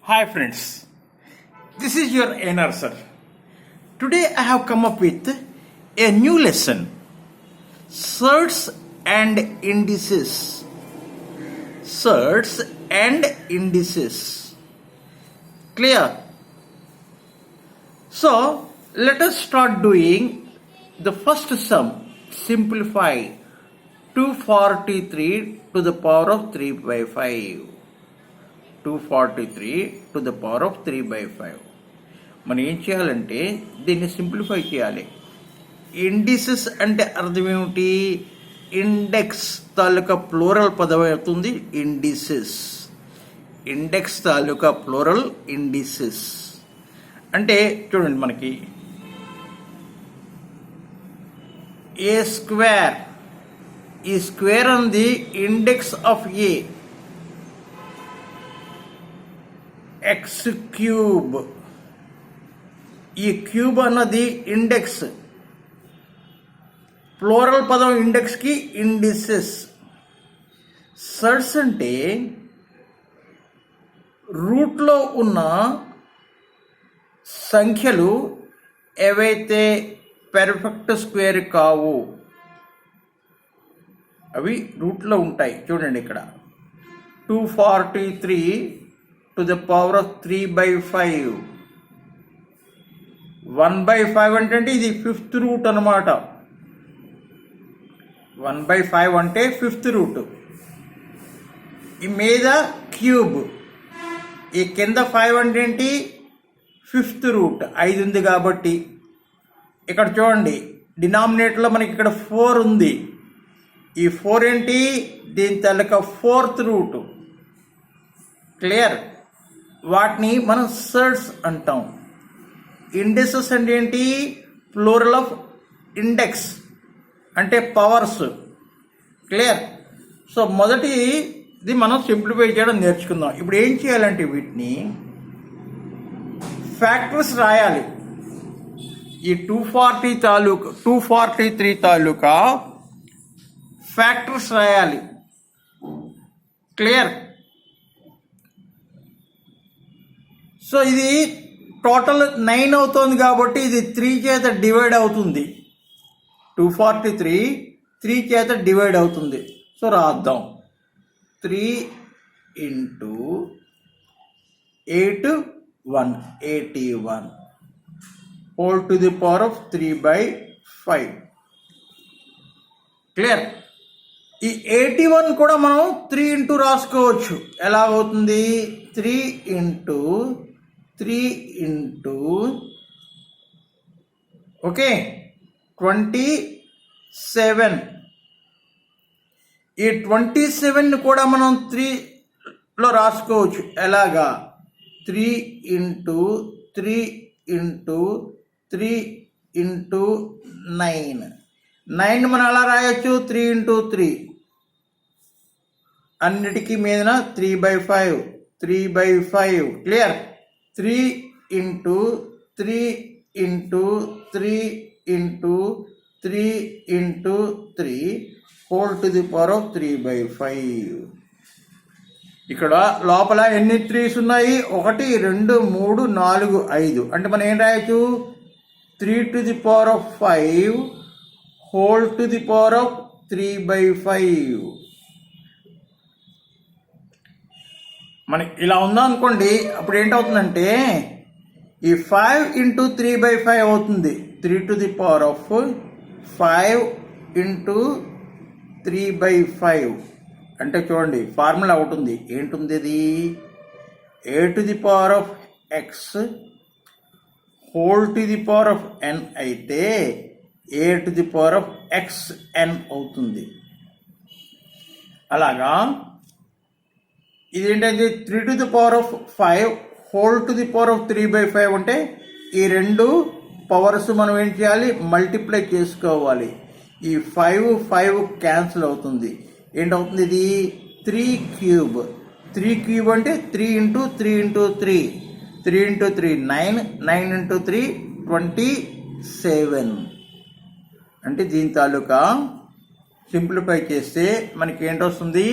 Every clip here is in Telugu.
Hi friends, this is your NR sir. Today I have come up with a new lesson, surds and indices. Surds and indices. Clear? So let us start doing the first sum. Simplify 243 to the power of 3 by 5. 243 to the power of 3 by 5. మనం ఏం చేయాలంటే దీన్ని సింప్లిఫై చేయాలి. ఇండిసెస్ అంటే అర్థం ఏమిటి? ఇండెక్స్ తాలూకా ప్లూరల్ పదం అవుతుంది ఇండిసెస్. ఇండెక్స్ తాలూకా ప్లూరల్ ఇండిసెస్. అంటే చూడండి, మనకి ఏ స్క్వేర్, ఈ స్క్వేర్ అన్నది index of A, X cube, ఈ క్యూబ్ అన్నది ఇండెక్స్, ప్లూరల్ పదం ఇండెక్స్కి ఇండిసెస్. సర్డ్స్ అంటే రూట్లో ఉన్న సంఖ్యలు ఏవైతే పెర్ఫెక్ట్ స్క్వేర్ కావు అవి రూట్లో ఉంటాయి. చూడండి, ఇక్కడ 243 to the power of 3 by 5. 1 by 5 అంటే ఇది ఫిఫ్త్ రూట్ అనమాట. 1 by 5 అంటే ఫిఫ్త్ రూట్. ఈ మీద క్యూబ్, ఈ కింద 5 అంటే ఏంటి? Fifth root. 5 ఉంది కాబట్టి ఇక్కడ చూడండి, డినామినేటర్లో మనకి ఇక్కడ 4 ఉంది. ఈ 4 ఏంటి? దీని తాలూకా ఫోర్త్ రూట్. క్లియర్? వాటిని మనం సర్డ్స్ అంటాం. ఇండెక్సెస్ అంటే ఏంటి? ప్లూరల్ ఆఫ్ ఇండెక్స్ అంటే పవర్స్. క్లియర్? సో మొదటిది మనం సింప్లిఫై చేయడం నేర్చుకుందాం. ఇప్పుడు ఏం చేయాలంటే వీటిని ఫ్యాక్టర్స్ రాయాలి. ఈ 243 తాలూకా ఫ్యాక్టర్స్ రాయాలి. క్లియర్? సో ఇది టోటల్ 9 అవుతుంది కాబట్టి ఇది 3 చేత డివైడ్ అవుతుంది. 243 3 చేత డివైడ్ అవుతుంది. సో రాద్దాం. 3 into 8 181 whole to the power of 3 by 5. Clear? ఈ 81 కూడా మనం 3 into రాసుకోవచ్చు. ఎలా అవుతుంది? 3 into 3 into ఓకే 27. ఈ 27 కూడా మనం 3లో రాసుకోవచ్చు. ఎలాగా? 3 into 3 into 3 into 9. 9 మనం ఎలా రాయొచ్చు? 3 into 3. అన్నిటికీ మీద 3 by 5. 3 by 5. Clear? 3 into 3 into 3 into 3 into 3 whole to the power of 3 by 5. ఇక్కడ లోపల ఎన్ని 3s ఉన్నాయి? 1 2 3 4 5. అంటే మనం ఏం రాయొచ్చు? 3 to the power of 5 whole to the power of 3 by 5. మనకి ఇలా ఉందనుకోండి, అప్పుడు ఏంటవుతుందంటే ఈ 5 into 3 by 5 అవుతుంది. 3 to the power of 5 into 3 by 5. అంటే చూడండి, ఫార్ములా అవుతుంది. ఏంటుంది అది? a to the power of x whole to the power of n అయితే a to the power of xn అవుతుంది. అలాగా ఇదేంటంటే 3 to the power of 5 whole to the power of 3 by 5 అంటే ఈ రెండు పవర్స్ మనం ఏం చేయాలి? మల్టిప్లై చేసుకోవాలి. ఈ 5 క్యాన్సిల్ అవుతుంది. ఏంటవుతుంది? ఇది 3 క్యూబ్. 3 క్యూబ్ అంటే 3 into 3 into 3. 3 into 3 9. 9 into 3 27. అంటే దీని తాలూకా సింప్లిఫై చేస్తే మనకి ఏంటొస్తుంది?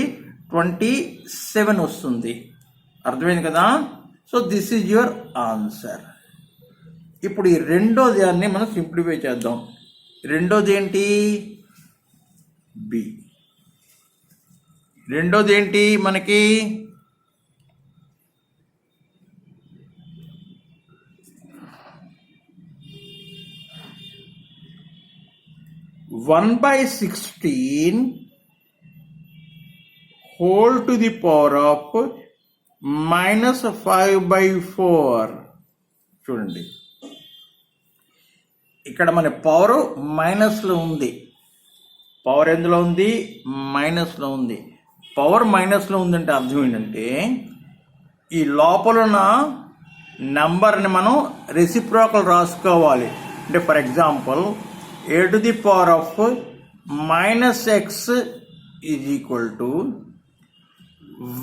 27 వస్తుంది. అర్థమైంది కదా? So this is your answer. ఇప్పుడు ఈ రెండో దాన్ని మనం సింప్లిఫై చేద్దాం. రెండోది ఏంటి? బి. రెండోది ఏంటి మనకి? 1/16 whole to the power of -5/4. చూడండి, ఇక్కడ మన పవర్ మైనస్లో ఉంది. పవర్ ఎందులో ఉంది? మైనస్లో ఉంది. పవర్ మైనస్లో ఉందంటే అర్థం ఏంటంటే ఈ లోపలున్న నంబర్ని మనం రెసిప్రోకల్ రాసుకోవాలి. అంటే for example a to the power of -x is equal to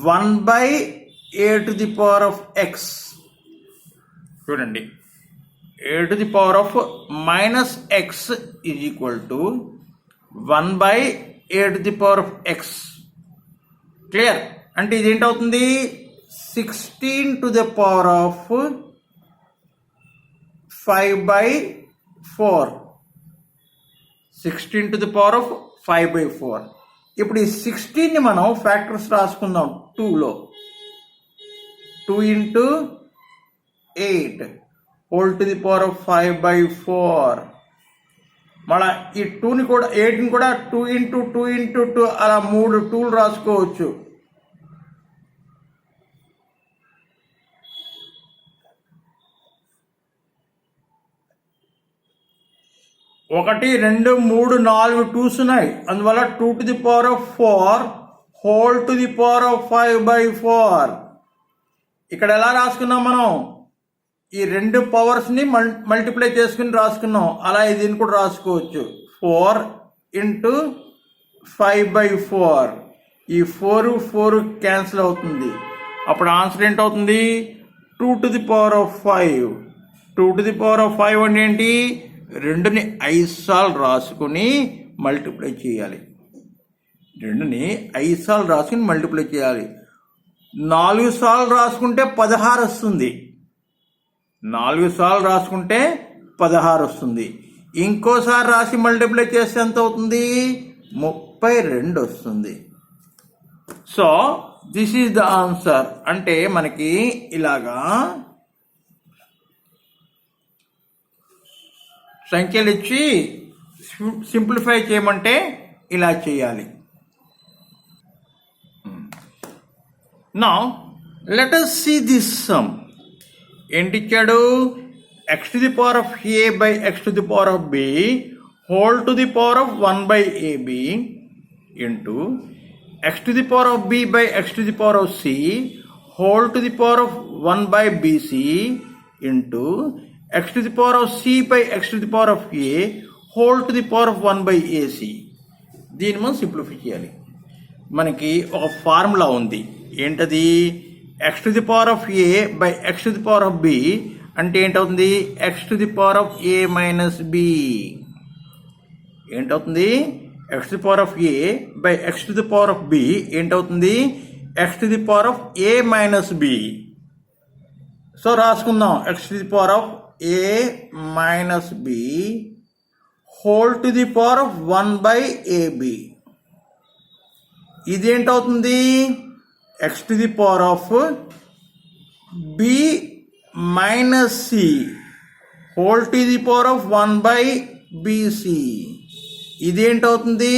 1/a to the power of x. చూడండి, a to the power of -x is equal to 1/a to the power of x. Clear? అంటే ఇది ఏంటవుతుంది? 16 to the power of 5/4. 16 to the power of 5/4. ఇప్పుడు ఈ 16ని మనం ఫ్యాక్టర్స్ రాసుకుందాం. 2లో 2 into 8 whole to the power of 5/4. మళ్ళా ఈ 2ని కూడా 8ని కూడా 2 into 2 into 2 అలా 3 2లు రాసుకోవచ్చు. ఒకటి 2 3 4 2s ఉన్నాయి. అందువల్ల 2 to the power of 4 whole to the power of 5/4. ఇక్కడ ఎలా రాసుకున్నాం మనం? ఈ రెండు పవర్స్ని మల్టిప్లై చేసుకుని రాసుకున్నాం. అలా దీన్ని కూడా రాసుకోవచ్చు. 4 into 5/4. ఈ 4 క్యాన్సిల్ అవుతుంది. అప్పుడు answer ఏంటవుతుంది? 2 to the power of 5. 2 to the power of 5 అంటే ఏంటి? 2ని 5 సార్లు రాసుకుని మల్టిప్లై చేయాలి. 2ని 5 సార్లు రాసుకుని మల్టిప్లై చేయాలి. 4 సార్లు రాసుకుంటే 16 వస్తుంది. 4 సార్లు రాసుకుంటే 16 వస్తుంది. ఇంకోసారి రాసి మల్టిప్లై చేస్తే ఎంత అవుతుంది? 32 వస్తుంది. So this is the answer. అంటే మనకి ఇలాగా సంఖ్యలు ఇచ్చి సింప్లిఫై చేయమంటే ఇలా చేయాలి. Now let us see this sum. ఏంటి ఇచ్చాడు? x to the power of a by x to the power of b whole to the power of 1/ab into x to the power of b by x to the power of c whole to the power of 1/bc into x to the power of c by x to the power of a whole to the power of 1/ac. దీన్ని మనం సింప్లిఫై చేయాలి. మనకి ఒక ఫార్ములా ఉంది. ఏంటది? x to the power of a by x to the power of b అంటే ఏంటవుతుంది? x to the power of a minus b. ఏంటవుతుంది? x to the power of a by x to the power of b ఏంటవుతుంది? x to the power of a minus b. So రాసుకుందాం. x to the power of a minus b whole to the power of 1/ab. ఇదేంటవుతుంది? x to the power of b minus c whole to the power of 1/bc. ఇదేంటవుతుంది?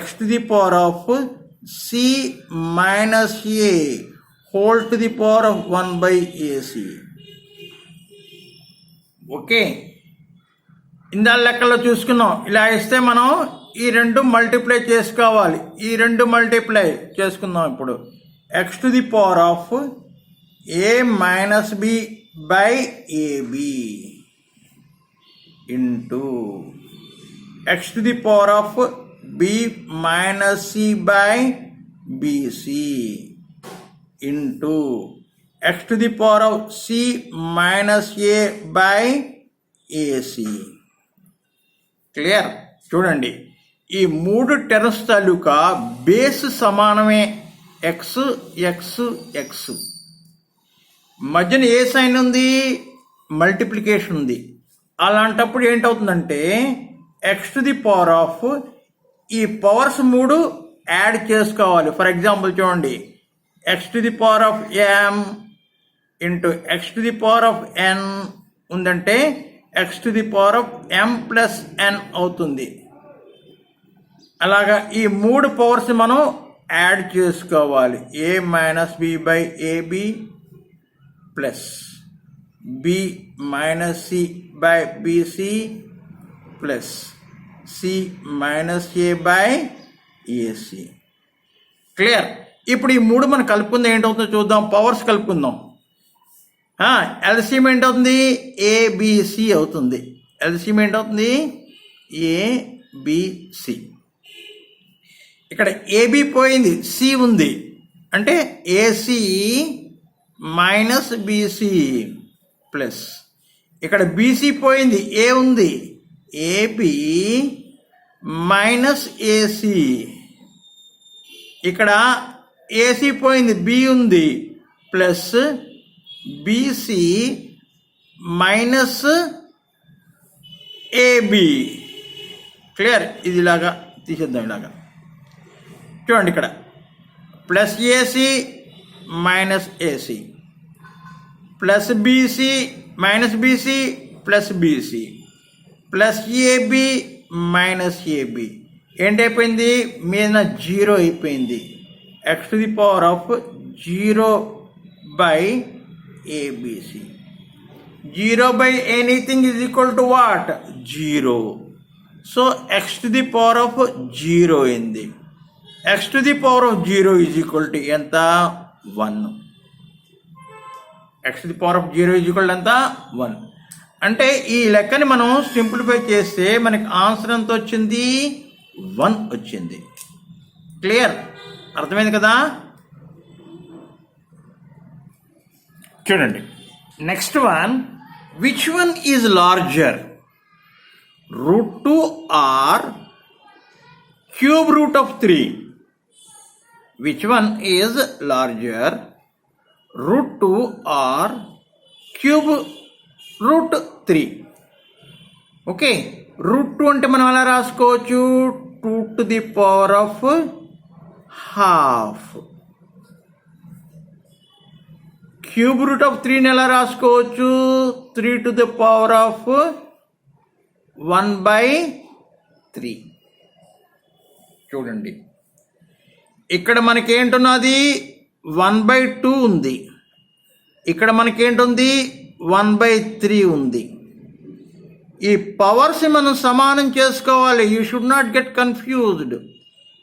x to the power of c minus a whole to the power of 1/ac. Okay, ఇందా లెక్కలో చూసుకున్నాం. ఇలా ఇస్తే మనం ఈ రెండు మల్టిప్లై చేసుకోవాలి. ఈ రెండు మల్టిప్లై చేసుకుందాం. ఇప్పుడు x to the power of a minus b by ab into x to the power of b minus c by bc into x to the power of c minus a by ac. Clear? చూడండి, ఈ 3 టర్మ్స్ తాలూకా బేస్ సమానమే. x x x మధ్యన ఏ సైన్ ఉంది, మల్టిప్లికేషన్ ఉంది. అలాంటప్పుడు ఏంటవుతుందంటే x to the power of ఈ పవర్స్ 3 యాడ్ చేసుకోవాలి. ఫర్ ఎగ్జాంపుల్ చూడండి, x to the power of m into x to the power of n ఉందంటే x to the power of m plus n అవుతుంది. అలాగా ఈ 3 పవర్స్ మనం యాడ్ చేసుకోవాలి. A minus b by ab plus b minus c by bc plus c minus a by ac. Clear? ఇప్పుడు ఈ 3 మనం కలుపుకుందాం, ఏంటవుతుందో చూద్దాం. పవర్స్ కలుపుకుందాం. ఎల్సిఎం ఏంటవుతుంది, ఏబిసి అవుతుంది. ఎల్సిఎం ఏంటవుతుంది, ఏబిసి. ఇక్కడ ఏబి పోయింది, సి ఉంది, అంటే ఏసి మైనస్ బిసి ప్లస్ ఇక్కడ బీసీ పోయింది, ఏ ఉంది, ఏబి మైనస్ ఏసి. ఇక్కడ ఏసీ పోయింది, బి ఉంది, plus bc minus ab. Clear? ఇది ఇలాగా తీసేద్దాం. ఇలాగా చూడండి, ఇక్కడ plus ac minus ac plus bc minus bc plus bc plus ab minus ab. ఏంటైపోయింది, మీద 0 అయిపోయింది. X to the power of 0 by abc. 0 by anything is equal to what, 0. So x to the power of 0 అయింది. X to the power of 0 is equal to ఎంత, 1. X to the power of 0 is equal to ఎంత, 1. అంటే ఈ లెక్కని మనం సింప్లిఫై చేస్తే మనకి ఆన్సర్ ఎంత వచ్చింది, 1 వచ్చింది. క్లియర్? అర్థమైంది కదా? చూడండి, next one, which one is larger, √2 or cube root of 3? Which one is larger, √2 or cube root 3? Okay, √2 అంటే మనం ఎలా రాసుకోవచ్చు, 2 to the power of half. Cube root of 3ని ఎలా రాసుకోవచ్చు, 3 టు ది పవర్ ఆఫ్ 1/3. చూడండి, ఇక్కడ మనకేంటున్నది 1/2 ఉంది, ఇక్కడ మనకేంటుంది 1/3 ఉంది. ఈ పవర్స్ మనం సమానం చేసుకోవాలి. You should not get confused.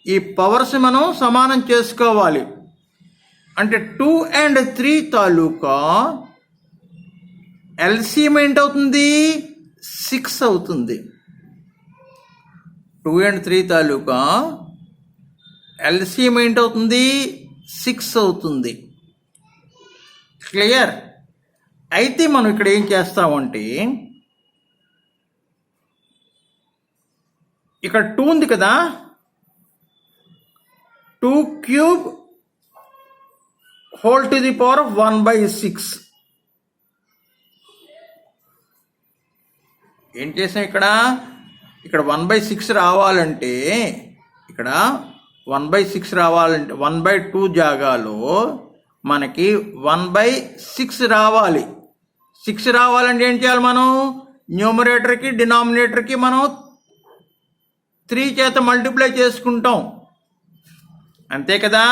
ఈ పవర్స్ మనం సమానం చేసుకోవాలి. అంటే 2 and 3 తాలూకా ఎల్సిఎం ఏంటవుతుంది, 6 అవుతుంది. 2 and 3 తాలూకా ఎల్సిఎం ఏంటవుతుంది, 6 అవుతుంది. క్లియర్? అయితే మనం ఇక్కడ ఏం చేస్తామంటే, ఇక్కడ 2 ఉంది కదా, 2 cube whole to the power of 1/6. ఏం చేసాం, ఇక్కడ 1/6 రావాలంటే, ఇక్కడ 1/6 రావాలంటే 1/2 జాగాలో మనకి 1/6 రావాలి. 6 రావాలంటే ఏం చేయాలి, మనం న్యూమరేటర్కి డినామినేటర్కి మనం 3 చేత మల్టిప్లై చేసుకుంటాం, అంతే కదా.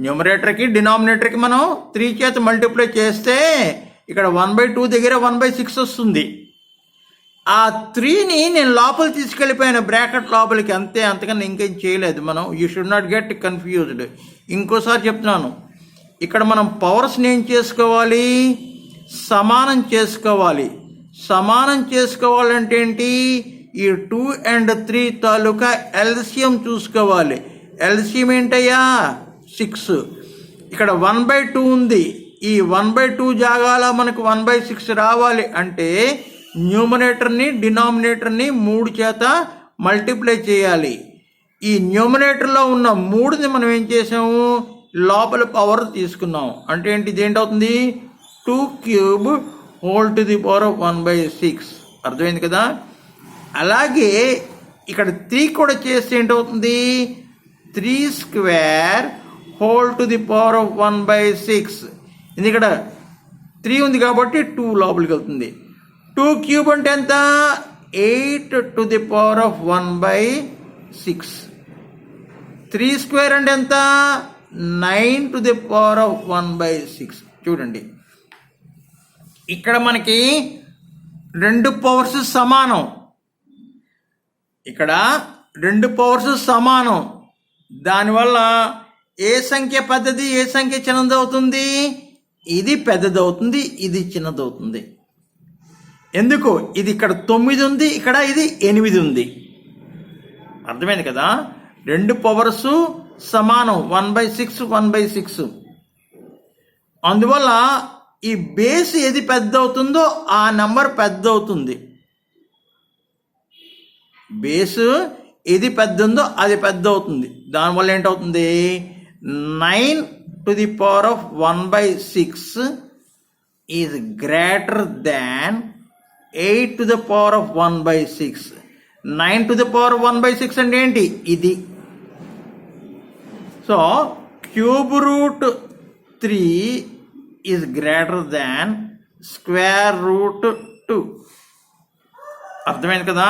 న్యూమరేటర్కి డినామినేటర్కి మనం 3 చేత మల్టిప్లై చేస్తే ఇక్కడ 1/2 దగ్గర 1/6 వస్తుంది. ఆ 3ని నేను లోపల తీసుకెళ్ళిపోయాను, బ్రాకెట్ లోపలికి, అంతే. అంతకన్నా ఇంకేం చేయలేదు మనం. You should not get confused. ఇంకోసారి చెప్తున్నాను, ఇక్కడ మనం పవర్స్ని ఏం చేసుకోవాలి, సమానం చేసుకోవాలి. సమానం చేసుకోవాలంటే ఏంటి, ఈ 2 and 3 తాలూకా ఎల్సిఎం చూసుకోవాలి. ఎల్సిఎం ఏంటయ్యా, 6. ఇక్కడ 1/2 ఉంది, ఈ 1/2 జాగాలో మనకు 1/6 రావాలి అంటే న్యూమరేటర్ని డినామినేటర్ని 3 చేత మల్టిప్లై చేయాలి. ఈ న్యూమరేటర్లో ఉన్న 3ని మనం ఏం చేసాము, లోపల పవర్ తీసుకున్నాం అంటే ఏంటి, ఇదేంటవుతుంది 2 cube whole to the power of 1/6. అర్థమైంది కదా. అలాగే ఇక్కడ 3 కూడా చేస్తే ఏంటవుతుంది, 3 square whole to the power of 1/6. ఇది ఇక్కడ 3 ఉంది కాబట్టి 2 లోపలికి వెళ్తుంది. 2 క్యూబ్ అంటే ఎంత, 8 to the power of 1/6. 3 square అంటే ఎంత, 9 టు ది పవర్ ఆఫ్ 1/6. చూడండి ఇక్కడ మనకి 2 పవర్స్ సమానం, ఇక్కడ 2 పవర్స్ సమానం. దానివల్ల ఏ సంఖ్య పెద్దది, ఏ సంఖ్య చిన్నదవుతుంది, ఇది పెద్దదవుతుంది, ఇది చిన్నదవుతుంది. ఎందుకు, ఇది ఇక్కడ 9 ఉంది, ఇక్కడ ఇది 8 ఉంది. అర్థమైంది కదా. 2 పవర్స్ సమానం, 1/6 1/6. అందువల్ల ఈ బేస్ ఏది పెద్ద అవుతుందో ఆ నంబర్ పెద్ద అవుతుంది. బేస్ ఏది పెద్ద ఉందో అది పెద్ద అవుతుంది. దానివల్ల ఏంటవుతుంది, 9 to the power of 1/6 is greater than 8 to the power of 1/6. 9 to the power 1/6 అంటే ఏంటి, ఇది. So cube root 3 is greater than square root 2. అర్థమైంది కదా.